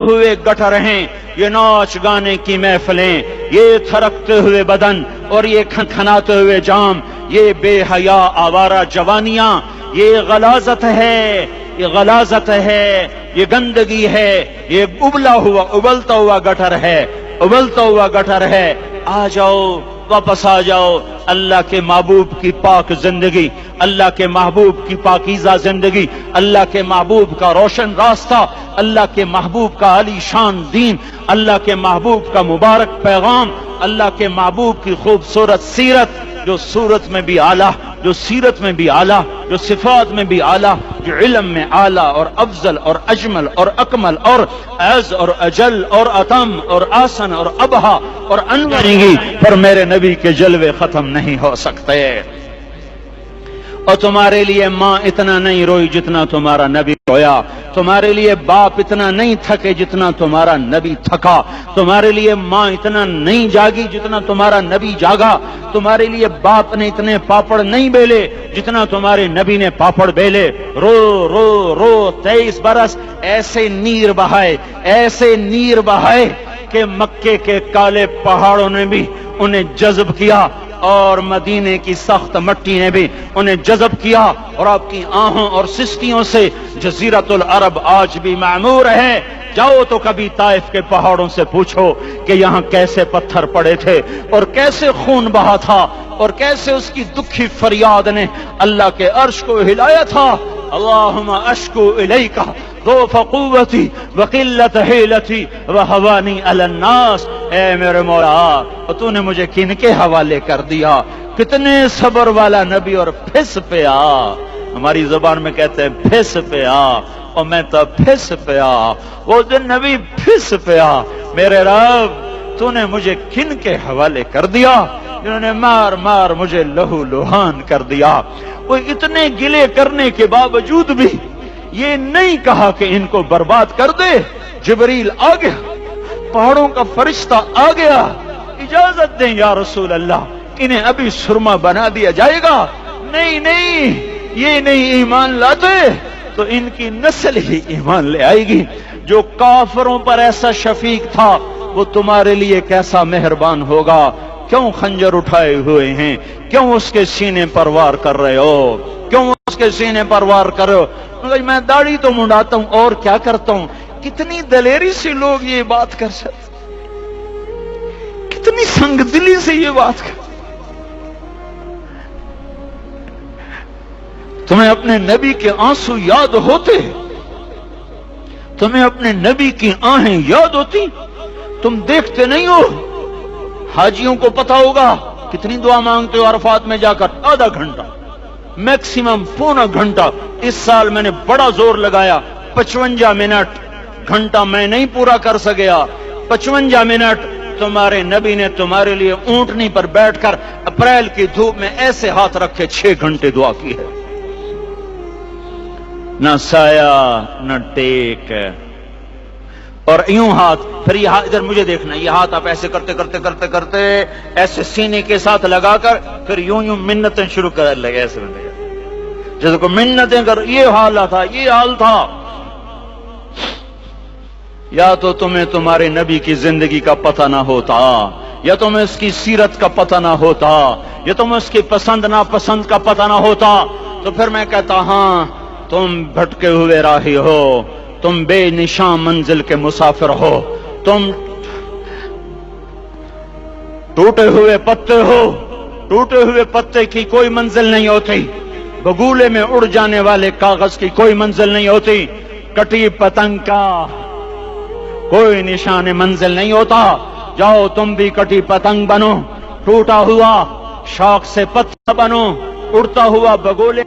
ہوئے گٹر ہیں، یہ ناچ گانے کی محفلیں، یہ تھرکتے ہوئے بدن اور یہ کھنکھناتے ہوئے جام، یہ بے حیا آوارہ جوانیاں، یہ غلاظت ہے، یہ غلاظت ہے، یہ گندگی ہے، یہ ابلتا ہوا گٹر ہے، ابلتا ہوا گٹر ہے۔ آ جاؤ، واپس آ جاؤ اللہ کے محبوب کی پاک زندگی، اللہ کے محبوب کی پاکیزہ زندگی، اللہ کے محبوب کا روشن راستہ، اللہ کے محبوب کا علی شان دین، اللہ کے محبوب کا مبارک پیغام، اللہ کے محبوب کی خوبصورت سیرت، جو صورت میں بھی اعلیٰ، جو سیرت میں بھی اعلیٰ، جو صفات میں بھی اعلیٰ، جو علم میں اعلیٰ اور افضل اور اجمل اور اکمل اور اعز اور اجل اور اتم اور آسن اور ابہا اور انور گی، پر میرے نبی کے جلوے ختم نہیں ہو سکتے۔ اور تمہارے لیے ماں اتنا نہیں روئی جتنا تمہارا نبی رویا، تمہارے لیے باپ اتنا نہیں تھکے جتنا تمہارا نبی تھکا، تمہارے لیے ماں اتنا نہیں جاگی جتنا تمہارا نبی جاگا، تمہارے لیے باپ نے اتنے پاپڑ نہیں بیلے جتنا تمہارے نبی نے پاپڑ بیلے۔ رو رو رو 23 برس ایسے نیر بہائے، ایسے نیر بہائے کہ مکے کے کالے پہاڑوں نے بھی انہیں جذب کیا اور مدینے کی سخت مٹی نے بھی انہیں جذب کیا، اور آپ کی آہوں اور سستیوں سے جزیرۃ العرب آج بھی معمور ہے۔ جاؤ تو کبھی طائف کے پہاڑوں سے پوچھو کہ یہاں کیسے پتھر پڑے تھے اور کیسے خون بہا تھا اور کیسے اس کی دکھی فریاد نے اللہ کے عرش کو ہلایا تھا۔ اللہم اشکو الیک ضعف قوتی وقلت حیلتی وہوانی علی الناس، اے میرے مولا تو نے مجھے کن کے حوالے کر دیا، کتنے صبر والا نبی، اور پھس پہ آ، ہماری زبان میں کہتے ہیں پھس پہ آ، اور میں تو پھس پہ آ، وہ دن نبی پھس پہ آ، میرے رب تو نے مجھے کن کے حوالے کر دیا جنہوں نے مار مار مجھے لہو لہان کر دیا۔ وہ اتنے گلے کرنے کے باوجود بھی یہ نہیں کہا کہ ان کو برباد کر دے۔ جبریل آ گیا، پہاڑوں کا فرشتہ آ گیا، اجازت دیں یا رسول اللہ، انہیں ابھی سرما بنا دیا جائے گا۔ نہیں نہیں، یہ نہیں ایمان لاتے تو ان کی نسل ہی ایمان لے آئے گی۔ جو کافروں پر ایسا شفیق تھا وہ تمہارے لیے کیسا مہربان ہوگا۔ کیوں خنجر اٹھائے ہوئے ہیں؟ کیوں اس کے سینے پر وار کر رہے ہو؟ کیوں اس کے سینے پر وار کر رہے ہو؟ میں داڑھی تو منڈاتا ہوں اور کیا کرتا ہوں۔ کتنی دلیری سے لوگ یہ بات کر سکتے، کتنی سنگ دلی سے یہ بات کر۔ تمہیں اپنے نبی کے آنسو یاد ہوتے؟ تمہیں اپنے نبی کی آہیں یاد ہوتی؟ تم دیکھتے نہیں ہو؟ حاجیوں کو پتا ہوگا کتنی دعا مانگتے ہو عرفات میں جا کر؟ آدھا گھنٹہ، میکسیمم پونا گھنٹہ۔ اس سال میں نے بڑا زور لگایا، 55 منٹ، گھنٹہ میں نہیں پورا کر سکیا، 55 منٹ تمہارے نبی نے تمہارے لیے اونٹنی پر بیٹھ کر اپریل کی دھوپ میں ایسے ہاتھ رکھے 6 گھنٹے دعا کی ہے۔ نہ سایہ نہ ٹیک، اور یوں ہاتھ، پھر یہ ہاتھ ادھر مجھے دیکھنا، یہ ہاتھ آپ ایسے کرتے کرتے کرتے کرتے ایسے سینے کے ساتھ لگا کر پھر یوں یوں منتیں شروع کر لگے، ایسے جیسے کو منتیں کر، یہ حال تھا، یہ حال تھا۔ یا تو تمہیں تمہارے نبی کی زندگی کا پتہ نہ ہوتا، یا تمہیں اس کی سیرت کا پتہ نہ ہوتا، یا تمہیں اس کی پسند ناپسند کا پتہ نہ ہوتا، تو پھر میں کہتا ہاں تم بھٹکے ہوئے راہی ہو، تم بے نشان منزل کے مسافر ہو، تم ٹوٹے ہوئے پتے ہو، ٹوٹے ہوئے پتے کی کوئی منزل نہیں ہوتی، بگولے میں اڑ جانے والے کاغذ کی کوئی منزل نہیں ہوتی، کٹی پتنگ کا کوئی نشان منزل نہیں ہوتا۔ جاؤ تم بھی کٹی پتنگ بنو، ٹوٹا ہوا شوق سے پتہ بنو، اڑتا ہوا بگولے